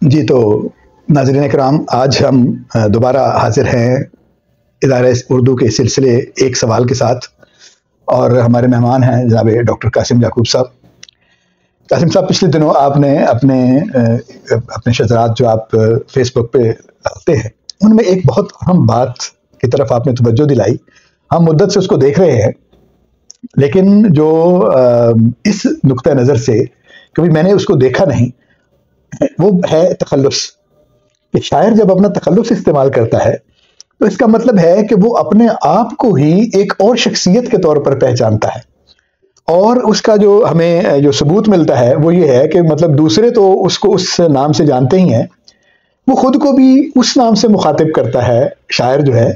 جی تو ناظرین کرام، آج ہم دوبارہ حاضر ہیں ادارہ اردو کے سلسلے ایک سوال کے ساتھ، اور ہمارے مہمان ہیں جناب ڈاکٹر قاسم یعقوب صاحب۔ قاسم صاحب، پچھلے دنوں آپ نے اپنے شذرات جو آپ فیس بک پہ ڈالتے ہیں ان میں ایک بہت اہم بات کی طرف آپ نے توجہ دلائی۔ ہم مدت سے اس کو دیکھ رہے ہیں، لیکن جو اس نقطہ نظر سے کبھی میں نے اس کو دیکھا نہیں، وہ ہے تخلص۔ کہ شاعر جب اپنا تخلص استعمال کرتا ہے تو اس کا مطلب ہے کہ وہ اپنے آپ کو ہی ایک اور شخصیت کے طور پر پہچانتا ہے، اور اس کا جو ہمیں جو ثبوت ملتا ہے وہ یہ ہے کہ مطلب دوسرے تو اس کو اس نام سے جانتے ہی ہیں، وہ خود کو بھی اس نام سے مخاطب کرتا ہے شاعر جو ہے،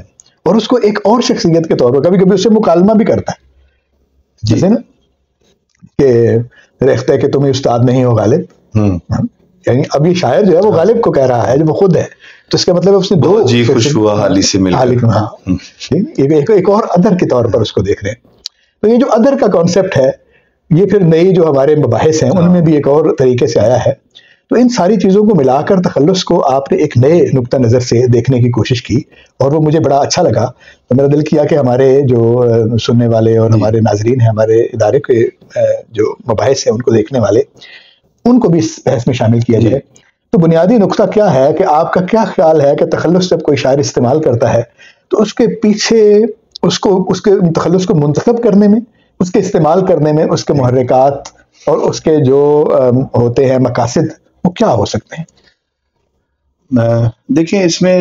اور اس کو ایک اور شخصیت کے طور پر کبھی کبھی اس سے مکالمہ بھی کرتا ہے، جیسے نا کہ ریختہ کہ تمہیں استاد نہیں ہو غالب، یعنی اب یہ شاعر جو ہے وہ غالب کو کہہ رہا ہے جو وہ خود ہے، تو اس کا مطلب اس نے دو جی خوش ہوا حالی سے مل کر، ایک اور ادر کے طور پر اس کو دیکھ رہے ہیں۔ تو یہ جو ادر کا کانسیپٹ ہے، یہ پھر نئی جو ہمارے مباحث ہیں ان میں بھی ایک اور طریقے سے آیا ہے۔ تو ان ساری چیزوں کو ملا کر تخلص کو آپ نے ایک نئے نقطہ نظر سے دیکھنے کی کوشش کی، اور وہ مجھے بڑا اچھا لگا۔ تو میرا دل کیا کہ ہمارے جو سننے والے اور ہمارے ناظرین ہیں، ہمارے ادارے کے جو مباحث ہیں ان کو دیکھنے والے، ان کو بھی اس بحث میں شامل کیا جائے۔ تو بنیادی نقطہ کیا ہے کہ آپ کا کیا خیال ہے کہ تخلص جب کوئی شاعر استعمال کرتا ہے تو اس کے پیچھے اس کے تخلص کو منتخب کرنے میں، اس کے استعمال کرنے میں، اس کے محرکات اور اس کے جو ہوتے ہیں مقاصد، وہ کیا ہو سکتے ہیں؟ دیکھیں، اس میں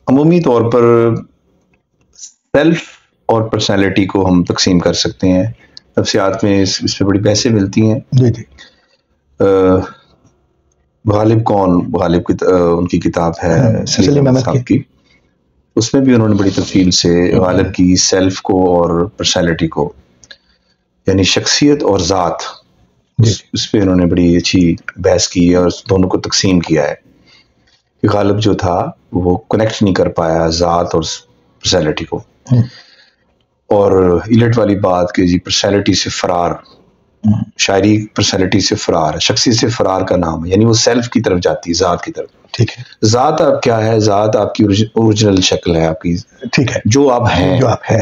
عمومی طور پر سیلف اور پرسنالٹی کو ہم تقسیم کر سکتے ہیں۔ نفسیات میں اس پہ بڑی بحثیں ملتی ہیں۔ جی جی۔ غالب کون؟ غالب کی ان کی کتاب ہے سلیم احمد صاحب کی، اس میں بھی انہوں نے بڑی تفصیل سے غالب کی سیلف کو اور پرسنالٹی کو، یعنی شخصیت اور ذات، اس پہ انہوں نے بڑی اچھی بحث کی ہے، اور دونوں کو تقسیم کیا ہے کہ غالب جو تھا وہ کنیکٹ نہیں کر پایا ذات اور پرسنالٹی کو، اور ایلٹ والی بات کہ جی پرسنالٹی سے فرار، شاعری پرسنالٹی سے فرار، شخصیت سے فرار کا نام ہے، یعنی وہ سیلف کی طرف جاتی ہے، ذات کی طرف۔ ٹھیک ہے، ذات آپ کیا ہے؟ ذات آپ کی اوریجنل شکل ہے، آپ کی، ٹھیک ہے، جو آپ ہیں، جو آپ ہیں،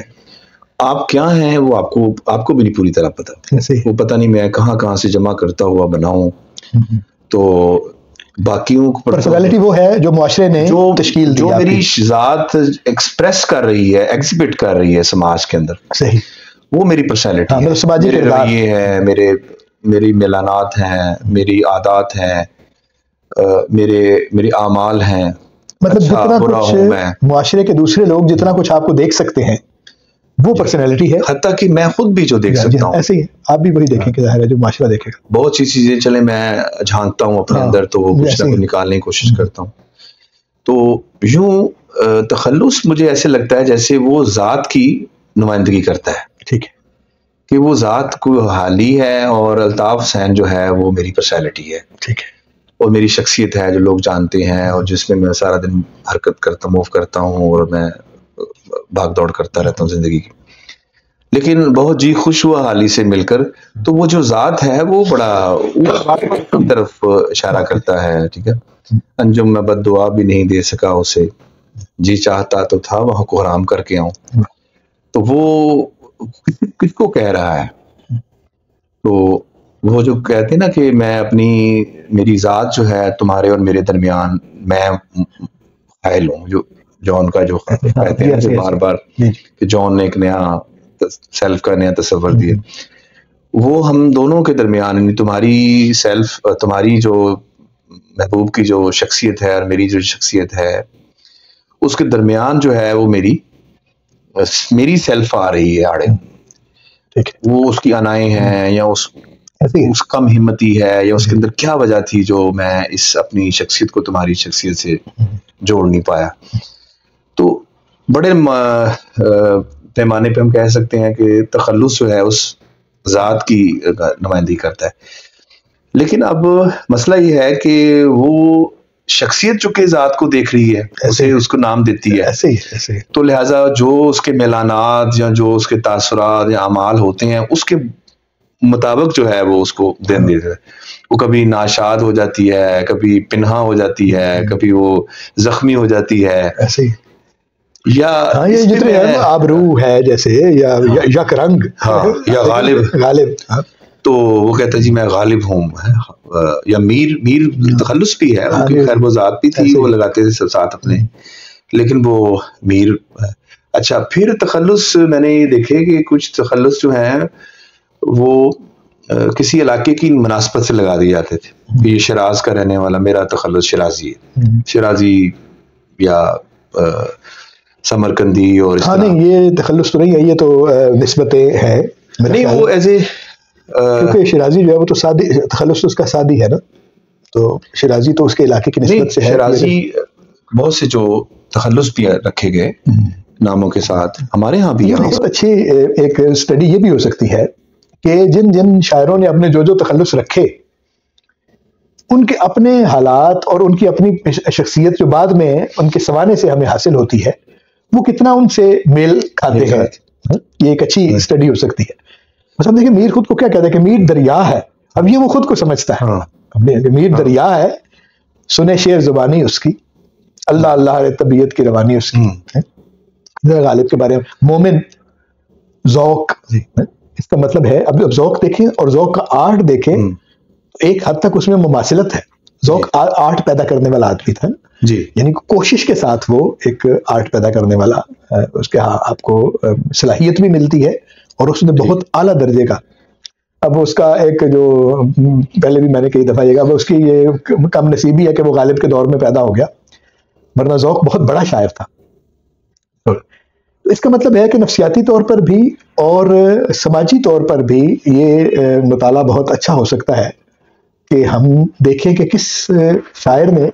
آپ کیا ہیں وہ آپ کو بھی نہیں پوری طرح پتا، وہ پتہ نہیں میں کہاں سے جمع کرتا ہوا بناؤں۔ تو باقیوں کو پرسنالٹی وہ ہے جو معاشرے نے تشکیل دی، جو میری ذات ایکسپریس کر رہی ہے، ایگزیبٹ کر رہی ہے سماج کے اندر، صحیح، وہ میری پرسنالٹی ہے، میرے رویے ہیں، میری میلانات ہیں، میری عادات ہیں، میری اعمال ہیں، مطلب جتنا کچھ معاشرے کے دوسرے لوگ جتنا کچھ آپ کو دیکھ سکتے ہیں وہ پرسنالٹی ہے، حتیٰ کہ میں خود بھی جو دیکھ سکتا ہوں، ایسے ہی آپ بھی وہی دیکھیں کہ ظاہر ہے جو معاشرہ دیکھے گا۔ بہت سی چیزیں چلے میں جھانکتا ہوں اپنے اندر، تو وہ کچھ نہ کچھ نکالنے کی کوشش کرتا ہوں۔ تو یوں تخلص مجھے ایسے لگتا ہے جیسے وہ ذات کی نمائندگی کرتا ہے، ٹھیک ہے، کہ وہ ذات کو حالی ہے، اور الطاف حسین جو ہے وہ میری پرسنالٹی ہے، ٹھیک ہے، اور میری شخصیت ہے جو لوگ جانتے ہیں، اور جس میں سارا دن حرکت کرتا، موو کرتا ہوں، اور میں بھاگ دوڑ کرتا رہتا ہوں زندگی کی۔ لیکن بہت جی خوش ہوا حالی سے مل کر، تو وہ جو ذات ہے وہ بڑا کی طرف اشارہ کرتا ہے، ٹھیک ہے۔ انجم میں بد دعا بھی نہیں دے سکا اسے، جی چاہتا تو تھا وہاں کو حرام کر کے آؤں۔ تو وہ کس کو کہہ رہا ہے؟ تو وہ جو کہتے ہیں نا کہ میری ذات جو ہے تمہارے اور میرے درمیان میں حائل ہوں، جو جان کا جو کہتے ہیں کہ بار بار کہ جان نے ایک نیا سیلف کا نیا تصور دیا، وہ ہم دونوں کے درمیان، یعنی تمہاری سیلف، تمہاری جو محبوب کی جو شخصیت ہے اور میری جو شخصیت ہے، اس کے درمیان جو ہے وہ میری سیلف آ رہی ہے آڑے، وہ اس کی انائیں ہیں، یا اس کم ہمتی ہے، یا اس کے اندر کیا وجہ تھی جو میں اس اپنی شخصیت کو تمہاری شخصیت سے جوڑ نہیں پایا۔ تو بڑے پیمانے پہ ہم کہہ سکتے ہیں کہ تخلص جو ہے اس ذات کی نمائندگی کرتا ہے۔ لیکن اب مسئلہ یہ ہے کہ وہ شخصیت چونکہ ذات کو دیکھ رہی ہے، اس کو نام دیتی ہے، ایسے تو لہٰذا جو اس کے میلانات یا جو اس کے تاثرات یا اعمال ہوتے ہیں، اس کے مطابق جو ہے وہ اس کو دین دیتا ہے. وہ کبھی ناشاد ہو جاتی ہے, کبھی پنہا ہو جاتی ہے, کبھی وہ زخمی ہو جاتی ہے, ایسے ہی. یا یہ جتنے آبرو ہے جیسے, یا یک رنگ, یا غالب. تو وہ کہتا ہے جی میں غالب ہوں. یا میر تخلص بھی ہے, ان کی خیر وہ ذات بھی تھی, وہ لگاتے تھے ساتھ اپنے, لیکن وہ میر. اچھا, پھر تخلص میں نے یہ دیکھے کہ کچھ تخلص جو ہیں وہ کسی علاقے کی مناسبت سے لگا دیے جاتے تھے. یہ شیراز کا رہنے والا, میرا تخلص شیرازی ہے, شیرازی یا سمرکندی. اور نہیں یہ تخلص تو نہیں ہے, یہ تو نسبتیں ہیں. نہیں وہ ایسے کیونکہ شیرازی جو ہے وہ تو سادی, تخلص اس کا سادی ہے نا, تو شیرازی تو اس کے علاقے کی نسبت سے ہے. شیرازی بہت سے جو تخلص بھی رکھے گئے ناموں کے ساتھ, ہمارے ہاں بھی. بہت اچھی ایک اسٹڈی یہ بھی ہو سکتی ہے کہ جن جن شاعروں نے اپنے جو تخلص رکھے, ان کے اپنے حالات اور ان کی اپنی شخصیت جو بعد میں ان کے سوانے سے ہمیں حاصل ہوتی ہے, وہ کتنا ان سے میل کھاتے ہیں. یہ ایک اچھی اسٹڈی ہو سکتی ہے. بس ہم دیکھیں میر خود کو کیا کہتا ہے کہ میر دریا ہے. اب یہ وہ خود کو سمجھتا ہے میر دریا ہے, سنے شعر زبانی اس کی, اللہ اللہ طبیعت کی روانی اس کی. غالب کے بارے میں مومن ذوق, اس کا مطلب ہے اب ذوق دیکھیں اور ذوق کا آرٹ دیکھیں, ایک حد تک اس میں مماثلت ہے. ذوق آرٹ پیدا کرنے والا آدمی تھا جی, یعنی کوشش کے ساتھ وہ ایک آرٹ پیدا کرنے والا, اس کے آپ کو صلاحیت بھی ملتی ہے اور اس نے بہت اعلیٰ درجے کا. اب اس کا ایک جو پہلے بھی میں نے کئی دفعہ یہ کہا, اس کی یہ کم نصیبی ہے کہ وہ غالب کے دور میں پیدا ہو گیا, ورنہ ذوق بہت بڑا شاعر تھا. اس کا مطلب ہے کہ نفسیاتی طور پر بھی اور سماجی طور پر بھی یہ مطالعہ بہت اچھا ہو سکتا ہے کہ ہم دیکھیں کہ کس شاعر نے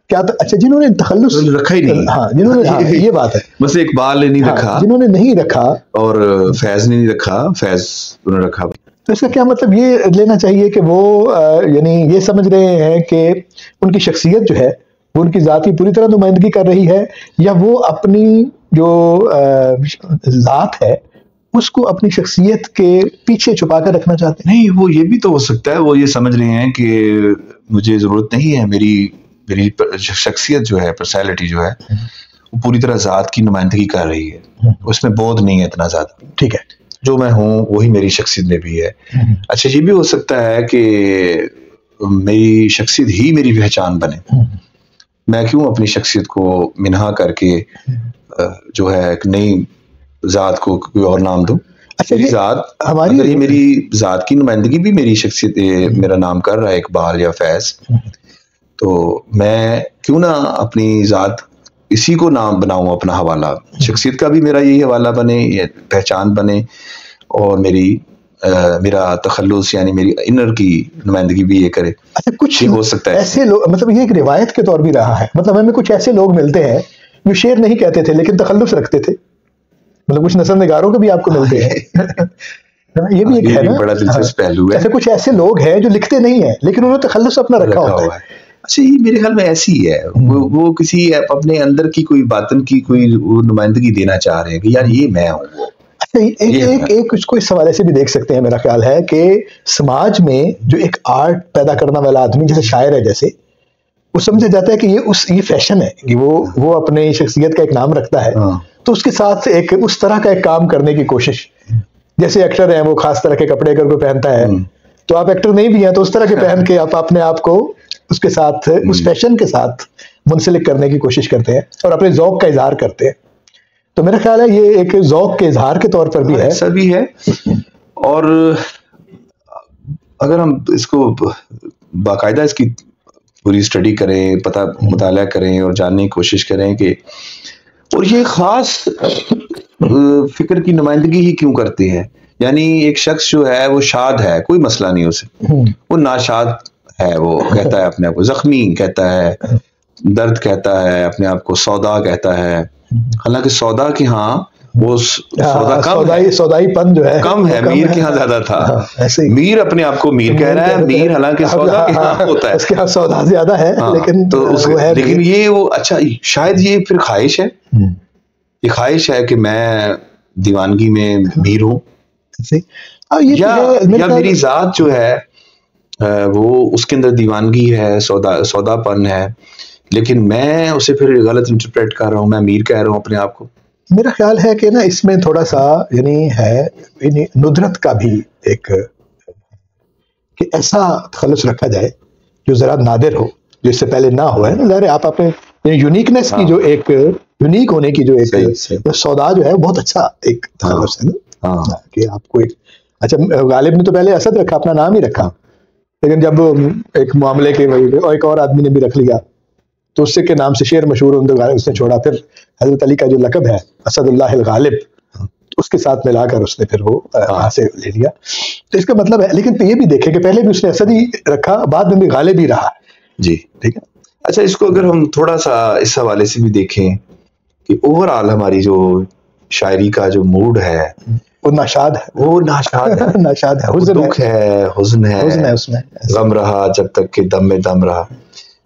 کیا اچھا جنہوں نے تخلص رکھا ہی نہیں. ہاں جنہوں نے, یہ بات ہے, بس اقبال نے نہیں رکھا, جنہوں نے نہیں رکھا, اور فیض نے نہیں رکھا, فیض انہوں نے رکھا. تو اس کا کیا مطلب یہ لینا چاہیے کہ وہ یعنی یہ سمجھ رہے ہیں کہ ان کی شخصیت جو ہے وہ ان کی ذاتی پوری طرح نمائندگی کر رہی ہے, یا وہ اپنی جو ذات ہے اس کو اپنی شخصیت کے پیچھے چھپا کر رکھنا چاہتے ہیں. نہیں, وہ یہ بھی تو ہو سکتا ہے, وہ یہ سمجھ رہے ہیں کہ مجھے ضرورت نہیں ہے, میری شخصیت جو ہے, پرسنالٹی جو ہے, وہ پوری طرح ذات کی نمائندگی کر رہی ہے, اس میں بودھ نہیں ہے اتنا زیادہ. ٹھیک ہے, جو میں ہوں وہی میری شخصیت میں بھی ہے. اچھا, یہ بھی ہو سکتا ہے کہ میری شخصیت ہی میری پہچان بنے. میں کیوں اپنی شخصیت کو منہا کر کے جو ہے ایک نئی ذات کو کوئی اور نام دوں. اچھا, میری ذات, اگر یہ میری ذات کی نمائندگی بھی میری شخصیت میرا نام کر رہا ہے, اقبال یا فیض, تو میں کیوں نہ اپنی ذات اسی کو نام بناؤں اپنا حوالہ. شخصیت کا بھی میرا یہی حوالہ بنے, یہ پہچان بنے, اور میرا تخلص یعنی میری انر کی نمائندگی بھی یہ کرے. اچھا, کچھ ہو سکتا ہے ایسے لوگ, مطلب یہ ایک روایت کے طور بھی رہا ہے, مطلب ہمیں کچھ ایسے لوگ ملتے ہیں جو شعر نہیں کہتے تھے لیکن تخلص رکھتے تھے, مطلب کچھ نثر نگاروں کے بھی آپ کو ملتے ہیں. یہ بھی ایک ہے نا, بڑا دلچسپ پہلو ہے. ایسے کچھ ایسے لوگ ہیں جو لکھتے نہیں ہیں لیکن انہوں نے تخلص اپنا رکھا ہوتا ہے. اچھا, یہ میرے خیال میں ایسی ہے, وہ کسی اپنے اندر کی کوئی باطن کی کوئی نمائندگی دینا چاہ رہے ہیں کہ یار یہ میں ہوں. وہ ایک اس کو اس حوالے سے بھی دیکھ سکتے ہیں, میرا خیال ہے کہ سماج میں جو ایک آرٹ پیدا کرنے والا آدمی جیسے شاعر ہے, جیسے وہ سمجھا جاتا ہے کہ یہ فیشن ہے کہ وہ اپنے شخصیت کا ایک نام رکھتا ہے, تو اس کے ساتھ ایک اس طرح کا ایک کام کرنے کی کوشش, جیسے ایکٹر ہیں وہ خاص طرح کے کپڑے اگر کوئی پہنتا ہے تو آپ ایکٹر نہیں بھی ہیں تو اس طرح کے پہن کے آپ اپنے آپ کو اس کے ساتھ, اس فیشن کے ساتھ منسلک کرنے کی کوشش کرتے ہیں اور اپنے ذوق کا اظہار کرتے ہیں. تو میرا خیال ہے یہ ایک ذوق کے اظہار کے طور پر بھی ہے, ایسا بھی ہے. اور اگر ہم اس کو باقاعدہ اس کی پوری اسٹڈی کریں, مطالعہ کریں اور جاننے کی کوشش کریں کہ اور یہ خاص فکر کی نمائندگی ہی کیوں کرتے ہیں. یعنی ایک شخص جو ہے وہ شاد ہے, کوئی مسئلہ نہیں اسے, وہ ناشاد ہے, وہ کہتا ہے اپنے آپ کو زخمی کہتا ہے, درد کہتا ہے, اپنے آپ کو سودا کہتا ہے, حالانکہ سودا کی ہاں وہ سودا کم ہے, سودائی پن جو ہے کم ہے, میر کے ہاں زیادہ تھا. میر اپنے آپ کو میر کہہ رہا ہے, میر حالانکہ سودا کے ہاں ہوتا ہے, اس کے ہاں سودا زیادہ ہے, لیکن یہ وہ اچھا شاید یہ پھر خواہش ہے, یہ خواہش ہے کہ میں دیوانگی میں میر ہوں, یا میری ذات جو ہے وہ اس کے اندر دیوانگی ہے، سودا پن ہے، لیکن میں اسے پھر غلط انٹرپریٹ کر رہا ہوں، میں امیر کہہ رہا ہوں اپنے آپ کو. میرا خیال ہے کہ نا اس میں تھوڑا سا یعنی ہے ندرت کا بھی ایک کہ ایسا تخلص رکھا جائے جو ذرا نادر ہو، جو اس سے پہلے نہ ہوا ہے نا. ظاہر آپ اپنے یونیکنیس کی جو ایک یونیک ہونے کی جو ایک سودا جو ہے بہت اچھا ایک تخلص ہے نا، کہ آپ کو ایک اچھا غالب نے تو پہلے اسد رکھا، اپنا نام ہی رکھا، لیکن جب ایک معاملے کے ایک اور آدمی نے بھی رکھ لیا تو اس سے کے نام سے شعر مشہور اس نے چھوڑا. پھر حضرت علی کا جو لقب ہے اسد اللہ الغالب اس کے ساتھ ملا کر اس نے پھر وہ وہاں سے لے لیا. تو اس کا مطلب ہے، لیکن یہ بھی دیکھیں کہ پہلے بھی اس نے اسد ہی رکھا، بعد میں بھی غالب ہی رہا. جی ٹھیک ہے. اچھا اس کو اگر ہم تھوڑا سا اس حوالے سے بھی دیکھیں کہ اوور آل ہماری جو شاعری کا جو موڈ ہے وہ ناشاد ہے، وہ ناشاد ہے، دکھ ہے، حزن ہے، اس میں غم رہا جب تک کہ دم میں دم رہا.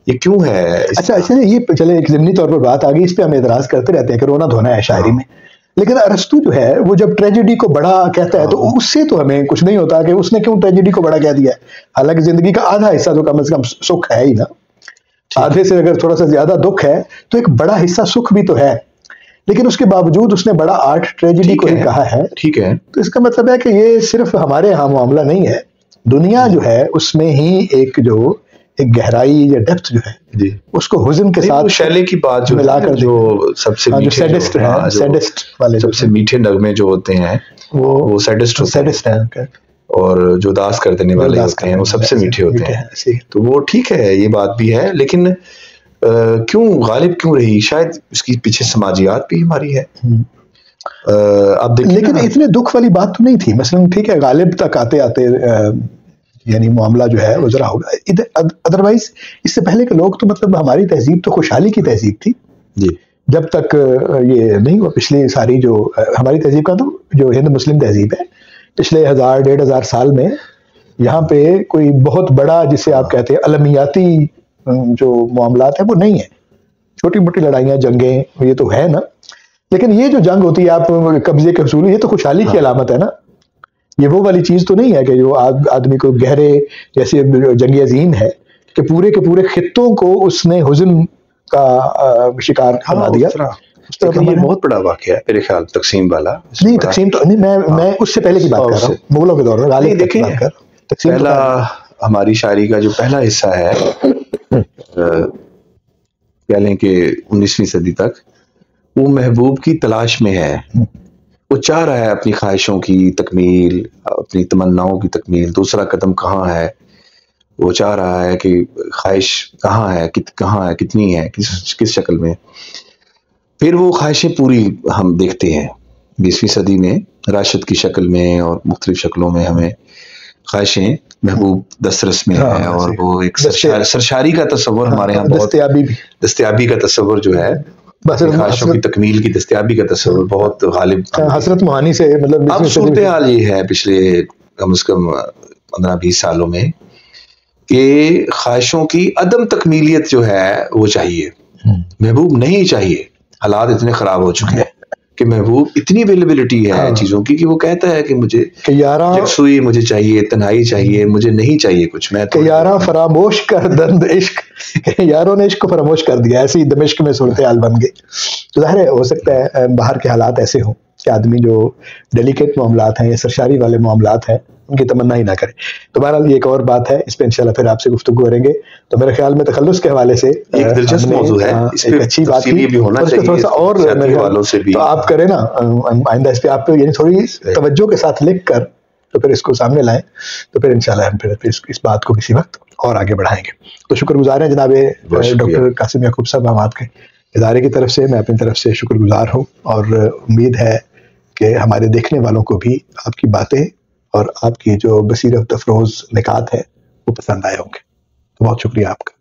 یہ کیوں ہے؟ اچھا یہ چلے ایک ضمنی طور پر بات آ گئی، اس پہ ہم اعتراض کرتے رہتے ہیں کہ رونا دھونا ہے شاعری میں، لیکن ارسطو جو ہے وہ جب ٹریجڈی کو بڑا کہتا ہے تو اس سے تو ہمیں کچھ نہیں ہوتا کہ اس نے کیوں ٹریجڈی کو بڑا کہہ دیا ہے. حالانکہ زندگی کا آدھا حصہ تو کم از کم سکھ ہے ہی نا، آدھے سے اگر تھوڑا سا زیادہ دکھ ہے تو ایک بڑا حصہ سکھ بھی تو ہے، لیکن اس کے باوجود اس نے بڑا آرٹ ٹریجڈی کو ہی کہا ہے. ٹھیک ہے. تو اس کا مطلب ہے کہ یہ صرف ہمارے ہاں معاملہ نہیں ہے، دنیا جو ہے اس میں ہی ایک گہرائی یا ڈیپتھ جو ہے اس کو حزن کے ساتھ شیلے کی بات جو ملا کر جو سب سے سیڈسٹ والے سب سے میٹھے نغمے جو ہوتے ہیں وہ سیڈسٹ ہیں، اور جو اداس کر دینے والے ہوتے ہیں وہ سب سے میٹھے ہوتے ہیں. تو وہ ٹھیک ہے، یہ بات بھی ہے، لیکن کیوں غالب کیوں رہی؟ شاید اس کی پیچھے سماجیات بھی ہماری ہے. اب لیکن اتنے دکھ والی بات تو نہیں تھی. مثلا ٹھیک ہے غالب تک آتے آتے یعنی معاملہ جو ہے وہ ذرا ہوگا، ادروائز اس سے پہلے کے لوگ تو مطلب ہماری تہذیب تو خوشحالی کی تہذیب تھی جی. جب تک یہ نہیں ہوا پچھلی ساری جو ہماری تہذیب کا تو جو ہند مسلم تہذیب ہے پچھلے 1000-1500 سال میں یہاں پہ کوئی بہت بڑا جسے آپ کہتے ہیں المیاتی جو معاملات ہیں وہ نہیں ہے. چھوٹی موٹی لڑائیاں جنگیں یہ تو ہے نا، لیکن یہ جو جنگ ہوتی ہے آپ قبضے کے حصول، یہ تو خوشحالی کی علامت ہے نا. یہ وہ والی چیز تو نہیں ہے کہ جو آدمی کو گہرے جیسے جنگ عظیم ہے کہ پورے کے پورے خطوں کو اس نے حزن کا شکار بنا دیا. یہ بہت بڑا واقعہ ہے میرے خیال، تقسیم والا. نہیں تقسیم تو نہیں، میں اس سے پہلے کی بات کر رہا ہوں، مغلوں کے دور میں. دیکھیں پہلا ہماری شاعری کا جو پہلا حصہ ہے کہہ لیں کہ 19ویں صدی تک، وہ محبوب کی تلاش میں ہے. وہ چاہ رہا ہے اپنی خواہشوں کی تکمیل، اپنی تمناؤں کی تکمیل. دوسرا قدم کہاں ہے، وہ چاہ رہا ہے کہ خواہش کہاں ہے، کتنی ہے، کس شکل میں. پھر وہ خواہشیں پوری ہم دیکھتے ہیں 20ویں صدی میں راشد کی شکل میں اور مختلف شکلوں میں ہمیں خواہشیں محبوب دسترس میں ہے. اور وہ ایک سرشاری کا تصور ہمارے یہاں بہت، دستیابی کا تصور جو ہے، خواہشوں کی تکمیل کی دستیابی کا تصور بہت غالب. حسرت معانی سے مطلب اب صورتحال یہ ہے پچھلے کم از کم 15-20 سالوں میں کہ خواہشوں کی عدم تکمیلیت جو ہے وہ چاہیے، محبوب نہیں چاہیے. حالات اتنے خراب ہو چکے ہیں کہ محبوب اتنی اویلیبلٹی ہے چیزوں کی کہ وہ کہتا ہے کہ مجھے یکسوئی مجھے چاہیے، تنہائی چاہیے، مجھے نہیں چاہیے کچھ. میں کہ یاراں فراموش کر درد عشق، کہ یاروں نے عشق کو فراموش کر دیا. ایسی دمشق میں صورتحال بن گئی. تو ظاہر ہے ہو سکتا ہے باہر کے حالات ایسے ہوں کہ آدمی جو ڈیلیکیٹ معاملات ہیں یا سرشاری والے معاملات ہیں ان کی تمنا ہی نہ کرے. تو بہرحال یہ ایک اور بات ہے، اس پہ انشاءاللہ پھر آپ سے گفتگو کریں گے. تو میرے خیال میں تخلص کے حوالے سے ایک دلچسپ موضوع ہے، ایک اچھی بات بھی ہونا چاہیے تھوڑا سا، اور تو آپ کریں نا آئندہ اس پہ آپ یعنی تھوڑی توجہ کے ساتھ لکھ کر تو پھر اس کو سامنے لائیں، تو پھر انشاءاللہ ہم پھر اس بات کو کسی وقت اور آگے بڑھائیں گے. تو شکر گزار ہیں جناب ڈاکٹر قاسم یعقوب صاحب. ہم آپ کے ادارے کی طرف سے، میں اپنی طرف سے شکر گزار ہوں، اور امید ہے کہ ہمارے دیکھنے والوں کو بھی آپ کی باتیں اور آپ کی جو بصیرت افروز نکات ہے وہ پسند آئے ہوں گے. تو بہت شکریہ آپ کا.